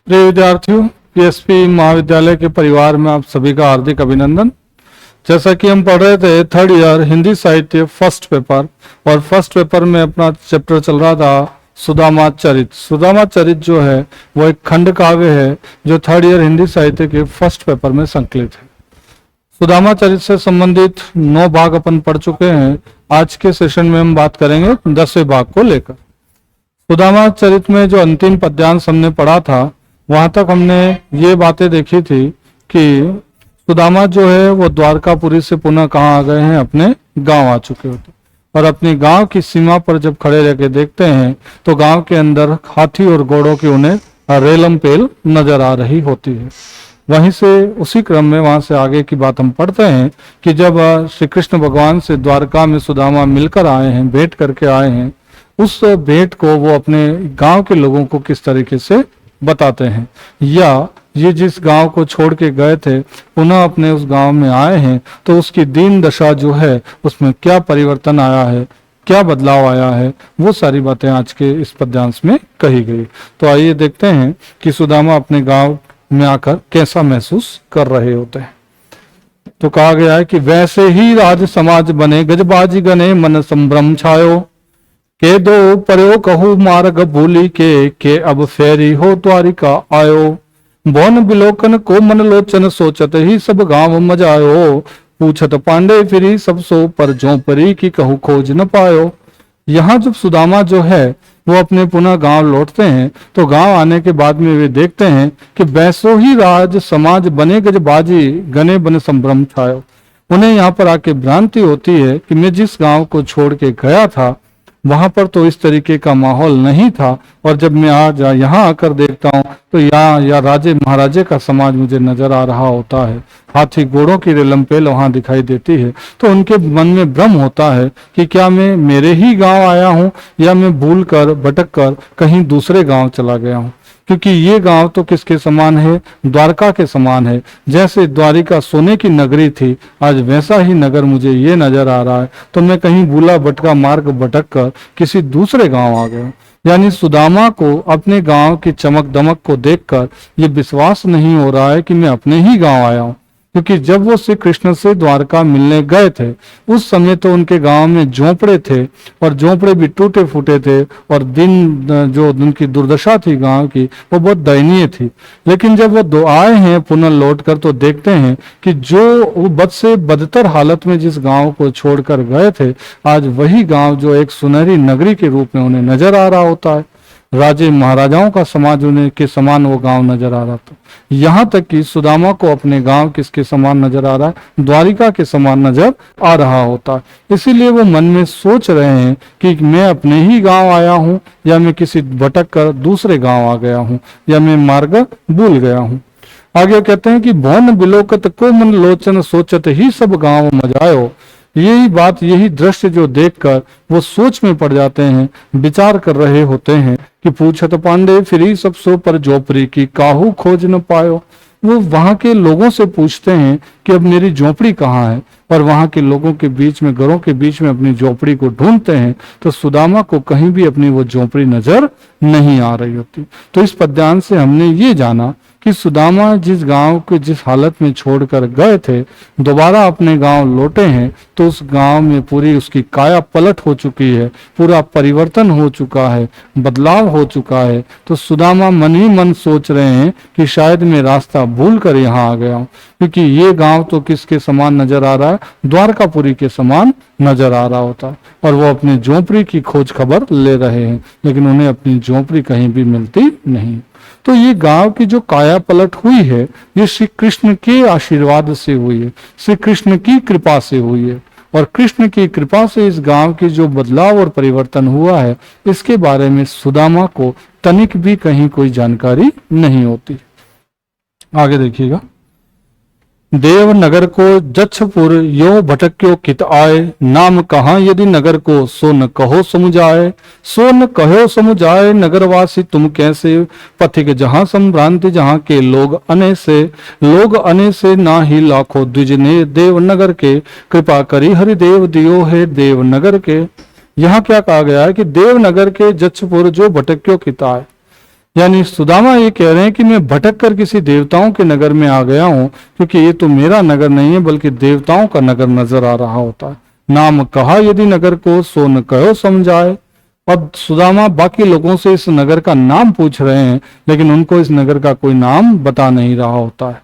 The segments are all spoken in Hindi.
प्रिय विद्यार्थियों, पीएसपी महाविद्यालय के परिवार में आप सभी का हार्दिक अभिनंदन। जैसा कि हम पढ़ रहे थे थर्ड ईयर हिंदी साहित्य फर्स्ट पेपर, और फर्स्ट पेपर में अपना चैप्टर चल रहा था सुदामा चरित। सुदामा चरित जो है वो एक खंड काव्य है जो थर्ड ईयर हिंदी साहित्य के फर्स्ट पेपर में संकलित है। सुदामा चरित से संबंधित 9 भाग अपन पढ़ चुके हैं। आज के सेशन में हम बात करेंगे 10वें भाग को लेकर। सुदामा चरित में जो अंतिम पद्यांश हमने पढ़ा था, वहां तक हमने ये बातें देखी थी कि सुदामा जो है वो द्वारकापुरी से पुनः कहाँ आ गए हैं, अपने गांव आ चुके होते, और अपनी गांव की सीमा पर जब खड़े रह के देखते हैं तो गांव के अंदर हाथी और घोड़ों की उन्हें रेलम पेल नजर आ रही होती है। वहीं से उसी क्रम में वहां से आगे की बात हम पढ़ते हैं कि जब श्री कृष्ण भगवान से द्वारका में सुदामा मिलकर आए हैं, भेंट करके आए हैं, उस भेंट को वो अपने गांव के लोगों को किस तरीके से बताते हैं, या ये जिस गांव को छोड़ के गए थे पुनः अपने उस गांव में आए हैं तो उसकी दीन दशा जो है उसमें क्या परिवर्तन आया है, क्या बदलाव आया है, वो सारी बातें आज के इस पद्यांश में कही गई। तो आइए देखते हैं कि सुदामा अपने गांव में आकर कैसा महसूस कर रहे होते हैं। तो कहा गया है कि वैसे ही राज समाज बने गजबाजी गने मन संभ्रम छायो, के दो पर्यो कहू मार्ग भूली के अब फेरी हो द्वारिका आयो, बौन बिलोकन को मन लोचन सोचत ही सब गांव मजायो, पूछत पांडे फिरी सब सो पर जो परी की कहू खोज न पायो। यहाँ जब सुदामा जो है वो अपने पुनः गांव लौटते हैं तो गांव आने के बाद में वे देखते हैं कि वैसो ही राज समाज बने गजबाजी गने बन संभ्रम छायो। उन्हें यहाँ पर आके भ्रांति होती है कि मैं जिस गांव को छोड़ के गया था वहां पर तो इस तरीके का माहौल नहीं था, और जब मैं आज यहाँ आकर देखता हूँ तो यहाँ राजे महाराजे का समाज मुझे नजर आ रहा होता है। हाथी घोड़ों की रेलमपेल वहां दिखाई देती है, तो उनके मन में भ्रम होता है कि क्या मैं मेरे ही गांव आया हूँ या मैं भूल कर भटक कर कहीं दूसरे गांव चला गया हूँ, क्योंकि ये गांव तो किसके समान है, द्वारका के समान है। जैसे द्वारिका सोने की नगरी थी, आज वैसा ही नगर मुझे ये नजर आ रहा है, तो मैं कहीं भूला भटका मार्ग भटक कर किसी दूसरे गांव आ गया। यानी सुदामा को अपने गांव की चमक दमक को देखकर ये विश्वास नहीं हो रहा है कि मैं अपने ही गांव आया हूँ, क्योंकि जब वो श्री कृष्ण से द्वारका मिलने गए थे उस समय तो उनके गांव में झोंपड़े थे, और झोंपड़े भी टूटे फूटे थे, और दिन जो उनकी दुर्दशा थी गांव की वो बहुत दयनीय थी। लेकिन जब वो आए हैं पुनः लौट कर तो देखते हैं कि जो वो बद से बदतर हालत में जिस गांव को छोड़कर गए थे, आज वही गांव जो एक सुनहरी नगरी के रूप में उन्हें नजर आ रहा होता है। राजे महाराजाओं का समाज उन्हें के समान वो गांव नजर आ रहा था। यहाँ तक कि सुदामा को अपने गांव किसके समान नजर आ रहा है, द्वारिका के समान नजर आ रहा होता है। इसीलिए वो मन में सोच रहे हैं कि मैं अपने ही गांव आया हूँ या मैं किसी भटक कर दूसरे गांव आ गया हूँ, या मैं मार्ग भूल गया हूँ। आगे कहते हैं कि भौन बिलोकत को मन लोचन सोचत ही सब गांव मजायो। यही बात, यही दृश्य जो देखकर वो सोच में पड़ जाते हैं, विचार कर रहे होते हैं कि पूछत पांडे फिरी सब सो पर झोपड़ी की काहू खोज न पायो। वो वहां के लोगों से पूछते हैं कि अब मेरी झोपड़ी कहाँ है, और वहां के लोगों के बीच में, घरों के बीच में अपनी झोपड़ी को ढूंढते हैं तो सुदामा को कहीं भी अपनी वो झोपड़ी नजर नहीं आ रही होती। तो इस पद्यांश से हमने ये जाना कि सुदामा जिस गांव के जिस हालत में छोड़कर गए थे दोबारा अपने गांव लौटे हैं तो उस गांव में पूरी उसकी काया पलट हो चुकी है, पूरा परिवर्तन हो चुका है, बदलाव हो चुका है। तो सुदामा मन ही मन सोच रहे हैं कि शायद मैं रास्ता भूल कर यहाँ आ गया हूँ, क्योंकि ये गांव तो किसके समान नजर आ रहा है, द्वारकापुरी के समान नजर आ रहा होता है। और वो अपनी झोपड़ी की खोज खबर ले रहे हैं, लेकिन उन्हें अपनी झोपड़ी कहीं भी मिलती नहीं। तो ये गांव की जो काया पलट हुई है ये श्री कृष्ण के आशीर्वाद से हुई है, श्री कृष्ण की कृपा से हुई है, और कृष्ण की कृपा से इस गांव की जो बदलाव और परिवर्तन हुआ है इसके बारे में सुदामा को तनिक भी कहीं कोई जानकारी नहीं होती। आगे देखिएगा, देव नगर को जच्छपुर यो भटक्यो कित आए, नाम कहाँ यदि नगर को सो न कहो समुझाए, सो न कहो समुझाए नगरवासी तुम कैसे, पथिक जहाँ संभ्रांति जहाँ के लोग अने से ना ही लाखों द्विजने देव नगर के, कृपा करी हरिदेव दियो है देव नगर के। यहाँ क्या कहा गया है कि देवनगर के जच्छपुर जो भटक्यो कित आए, यानी सुदामा ये कह रहे हैं कि मैं भटक कर किसी देवताओं के नगर में आ गया हूं, क्योंकि ये तो मेरा नगर नहीं है बल्कि देवताओं का नगर नजर आ रहा होता है। नाम कहा यदि नगर को, सो न कहो समझाए। अब सुदामा बाकी लोगों से इस नगर का नाम पूछ रहे हैं, लेकिन उनको इस नगर का कोई नाम बता नहीं रहा होता है।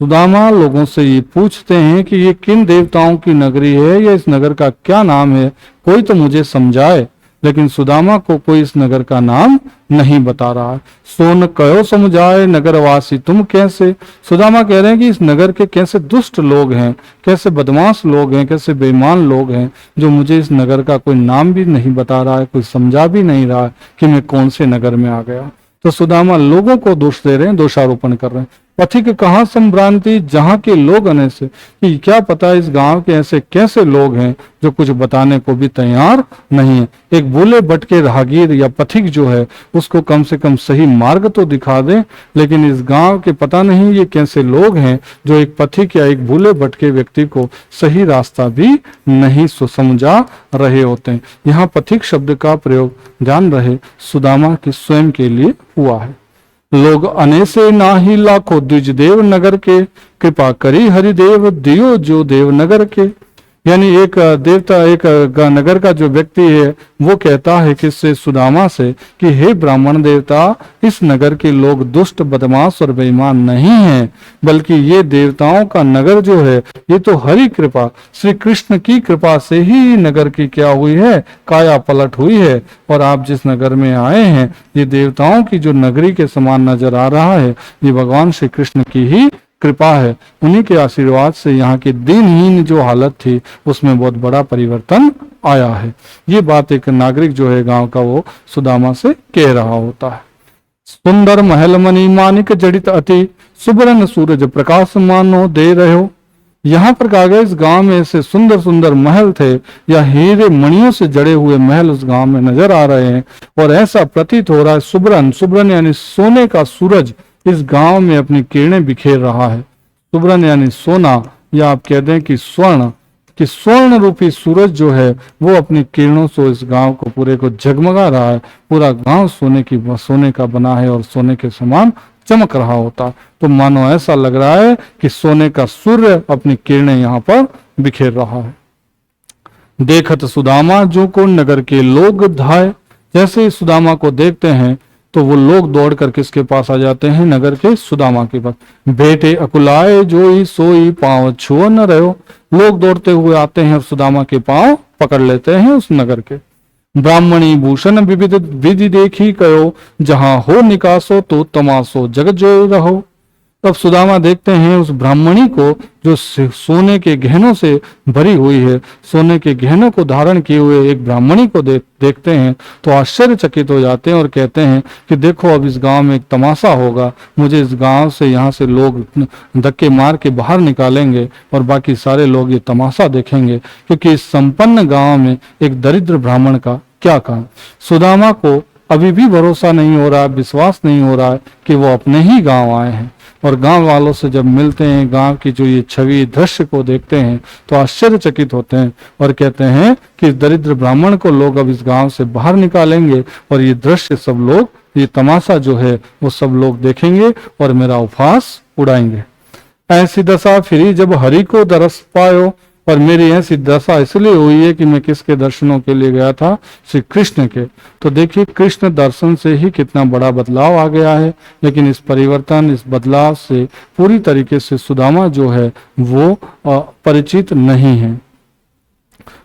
सुदामा लोगों से ये पूछते हैं कि ये किन देवताओं की नगरी है या इस नगर का क्या नाम है, कोई तो मुझे समझाए। लेकिन सुदामा को कोई इस नगर का नाम नहीं बता रहा है। सोन कहो समझाए नगरवासी तुम कैसे। सुदामा कह रहे हैं कि इस नगर के कैसे दुष्ट लोग हैं, कैसे बदमाश लोग हैं, कैसे बेईमान लोग हैं, जो मुझे इस नगर का कोई नाम भी नहीं बता रहा है, कोई समझा भी नहीं रहा है कि मैं कौन से नगर में आ गया। तो सुदामा लोगों को दोष दे रहे हैं, दोषारोपण कर रहे हैं। पथिक कहाँ संभ्रांति जहाँ के लोग आने से, कि क्या पता इस गांव के ऐसे कैसे लोग हैं जो कुछ बताने को भी तैयार नहीं है। एक भूले भटके राहगीर या पथिक जो है उसको कम से कम सही मार्ग तो दिखा दे, लेकिन इस गांव के पता नहीं ये कैसे लोग हैं जो एक पथिक या एक भूले भटके व्यक्ति को सही रास्ता भी नहीं समझा रहे होते हैं। यहाँ पथिक शब्द का प्रयोग ध्यान रहे सुदामा के स्वयं के लिए हुआ है। लोग अने से नाही लाखों द्विज देव नगर के, कृपा करी हरिदेव दियो जो देव नगर के। यानी एक देवता, एक नगर का जो व्यक्ति है वो कहता है किससे, सुदामा से, कि हे ब्राह्मण देवता, इस नगर के लोग दुष्ट बदमाश और बेईमान नहीं हैं, बल्कि ये देवताओं का नगर जो है ये तो हरि कृपा, श्री कृष्ण की कृपा से ही नगर की क्या हुई है, काया पलट हुई है। और आप जिस नगर में आए हैं ये देवताओं की जो नगरी के समान नजर आ रहा है, ये भगवान श्री कृष्ण की ही कृपा है। उन्हीं के आशीर्वाद से यहाँ की दिनहीन जो हालत थी उसमें बहुत बड़ा परिवर्तन आया है। ये बात एक नागरिक जो है गांव का वो सुदामा से कह रहा होता है। सुंदर महल मणि मानिक जड़ित अति, सुबरन सूरज प्रकाश मानो दे रहे हो। यहाँ पर कहा गया इस गांव में ऐसे सुंदर सुंदर महल थे या हीरे मणियों से जड़े हुए महल उस गांव में नजर आ रहे हैं, और ऐसा प्रतीत हो रहा है सुबरन, सुबरन यानी सोने का सूरज इस गांव में अपनी किरणें बिखेर रहा है। सुबरन यानी सोना, या आप कह दें कि स्वर्ण, कि स्वर्ण रूपी सूरज जो है वो अपनी किरणों से इस गांव को पूरे को जगमगा रहा है। पूरा गांव सोने का बना है और सोने के समान चमक रहा होता। तो मानो ऐसा लग रहा है कि सोने का सूर्य अपनी किरणें यहाँ पर बिखेर रहा है। देखत सुदामा जो को नगर के लोग धाए। जैसे ही सुदामा को देखते हैं तो वो लोग दौड़ कर किसके पास आ जाते हैं, नगर के सुदामा के पास। बेटे अकुलाए जोई सोई पांव छुओ न रहो। लोग दौड़ते हुए आते हैं और सुदामा के पांव पकड़ लेते हैं उस नगर के। ब्राह्मणी भूषण विविध विधि देखी कयो, जहां हो निकासो तो तमासो जगत जो रहो। तब सुदामा देखते हैं उस ब्राह्मणी को जो सोने के गहनों से भरी हुई है, सोने के गहनों को धारण किए हुए एक ब्राह्मणी को देखते हैं तो आश्चर्यचकित हो जाते हैं और कहते हैं कि देखो अब इस गांव में एक तमाशा होगा, मुझे इस गांव से यहाँ से लोग धक्के मार के बाहर निकालेंगे और बाकी सारे लोग ये तमाशा देखेंगे, क्योंकि इस संपन्न गांव में एक दरिद्र ब्राह्मण का क्या काम। सुदामा को अभी भी भरोसा नहीं हो रहा है, विश्वास नहीं हो रहा है कि वो अपने ही गांव आए हैं। और गांव वालों से जब मिलते हैं, गांव की जो ये छवि दृश्य को देखते हैं तो आश्चर्यचकित होते हैं और कहते हैं कि इस दरिद्र ब्राह्मण को लोग अब इस गांव से बाहर निकालेंगे और ये दृश्य सब लोग, ये तमाशा जो है वो सब लोग देखेंगे और मेरा उपहास उड़ाएंगे। ऐसी दशा फिरी जब हरि को दरस पायो। और मेरी ऐसी दशा इसलिए हुई है कि मैं किसके दर्शनों के लिए गया था, श्री कृष्ण के। तो देखिए कृष्ण दर्शन से ही कितना बड़ा बदलाव आ गया है, लेकिन इस परिवर्तन, इस बदलाव से पूरी तरीके से सुदामा जो है वो परिचित नहीं है।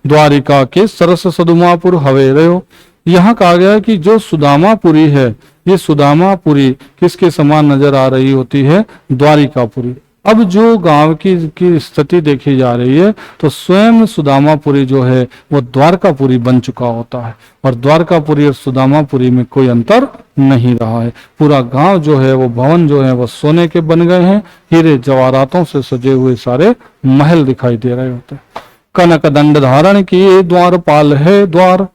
द्वारिका के सरस सदुमापुर हवे रहो। यहाँ कहा गया कि जो सुदामापुरी है, ये सुदामापुरी किसके समान नजर आ रही होती है, द्वारिकापुरी। अब जो गांव की स्थिति देखी जा रही है तो स्वयं सुदामापुरी जो है वो द्वारकापुरी बन चुका होता है, और द्वारकापुरी और सुदामापुरी में कोई अंतर नहीं रहा है। पूरा गांव जो है वो भवन जो है वो सोने के बन गए हैं, हीरे जवाहरातों से सजे हुए सारे महल दिखाई दे रहे होते हैं। कनक दंड धारण किए द्वारपाल है द्वार,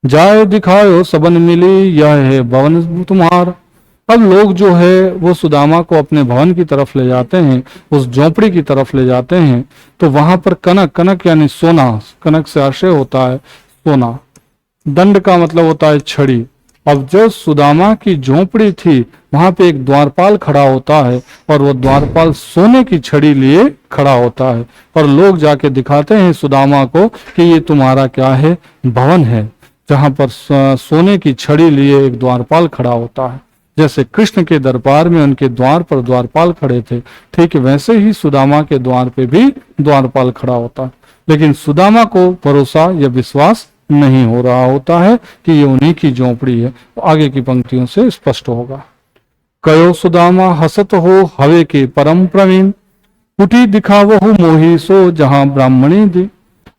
जाए दिखायो सबन मिली यह है भवन तुम्हार। अब लोग जो है वो सुदामा को अपने भवन की तरफ ले जाते हैं, उस झोपड़ी की तरफ ले जाते हैं, तो वहां पर कनक, कनक यानी सोना, कनक से आशय होता है सोना, दंड का मतलब होता है छड़ी, अब जो सुदामा की झोपड़ी थी वहां पे एक द्वारपाल खड़ा होता है और वो द्वारपाल सोने की छड़ी लिए खड़ा होता है और लोग जाके दिखाते हैं सुदामा को कि ये तुम्हारा क्या है, भवन है, जहां पर सोने की छड़ी लिए एक द्वारपाल खड़ा होता है। जैसे कृष्ण के दरबार में उनके द्वार पर द्वारपाल खड़े थे, ठीक वैसे ही सुदामा के द्वार पे भी द्वारपाल खड़ा होता है। लेकिन सुदामा को भरोसा या विश्वास नहीं हो रहा होता है कि ये उन्हीं की झोपड़ी है। तो आगे की पंक्तियों से स्पष्ट होगा। कयो सुदामा हसत हो हवे के परम प्रवीण, कुटी दिखावहु मोही सो जहां ब्राह्मणी दी।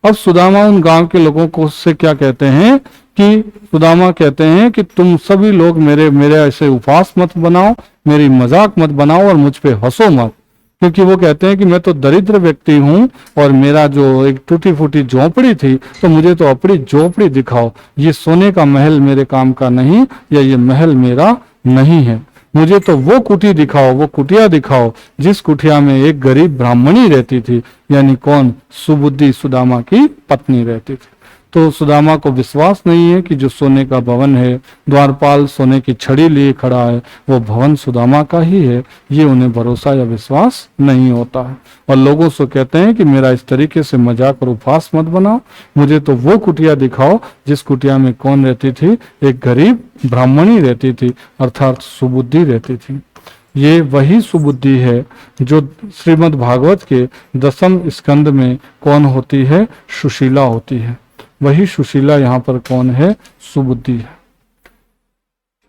अब सुदामा उन गांव के लोगों को से क्या कहते हैं कि सुदामा कहते हैं कि तुम सभी लोग मेरे ऐसे उपहास मत बनाओ, मेरी मजाक मत बनाओ और मुझ पे हंसो मत, क्योंकि वो कहते हैं कि मैं तो दरिद्र व्यक्ति हूं और मेरा जो एक टूटी फूटी झोपड़ी थी, तो मुझे तो अपनी झोपड़ी दिखाओ। ये सोने का महल मेरे काम का नहीं, या ये महल मेरा नहीं है। मुझे तो वो कुटी दिखाओ, वो कुटिया दिखाओ जिस कुटिया में एक गरीब ब्राह्मणी रहती थी, यानी कौन, सुबुद्धि सुदामा की पत्नी रहती थी। तो सुदामा को विश्वास नहीं है कि जो सोने का भवन है, द्वारपाल सोने की छड़ी लिए खड़ा है, वो भवन सुदामा का ही है। ये उन्हें भरोसा या विश्वास नहीं होता है और लोगों से कहते हैं कि मेरा इस तरीके से मजाक और उपहास मत बनाओ, मुझे तो वो कुटिया दिखाओ जिस कुटिया में कौन रहती थी, एक गरीब ब्राह्मणी रहती थी, अर्थात सुबुद्धि रहती थी। ये वही सुबुद्धि है जो श्रीमद् भागवत के 10वें स्कंद में कौन होती है, सुशीला होती है। वही सुशीला यहाँ पर कौन है, सुबुद्धि है।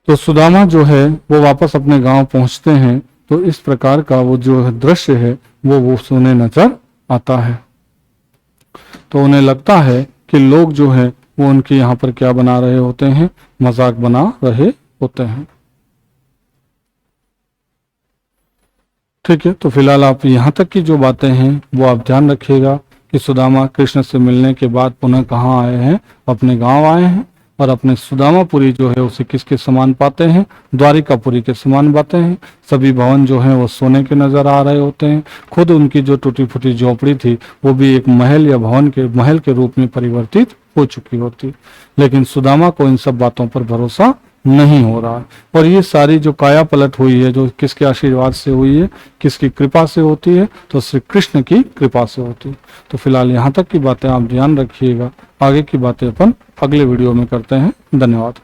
तो सुदामा जो है वो वापस अपने गांव पहुंचते हैं, तो इस प्रकार का वो जो दृश्य है वो सुने नजर आता है। तो उन्हें लगता है कि लोग जो है वो उनके यहाँ पर क्या बना रहे होते हैं, मजाक बना रहे होते हैं। ठीक है, तो फिलहाल आप यहाँ तक की जो बातें हैं वो आप ध्यान रखिएगा कि सुदामा कृष्ण से मिलने के बाद पुनः कहाँ आए हैं, अपने गांव आए हैं और अपने सुदामापुरी जो है उसे किसके समान पाते हैं, द्वारिकापुरी के समान पाते हैं। सभी भवन जो हैं वो सोने के नजर आ रहे होते हैं। खुद उनकी जो टूटी फूटी झोपड़ी थी वो भी एक महल या महल के रूप में परिवर्तित हो चुकी होती। लेकिन सुदामा को इन सब बातों पर भरोसा नहीं हो रहा है और ये सारी जो काया पलट हुई है, जो किसके आशीर्वाद से हुई है, किसकी कृपा से होती है, तो श्री कृष्ण की कृपा से होती है। तो फिलहाल यहाँ तक की बातें आप ध्यान रखिएगा, आगे की बातें अपन अगले वीडियो में करते हैं। धन्यवाद।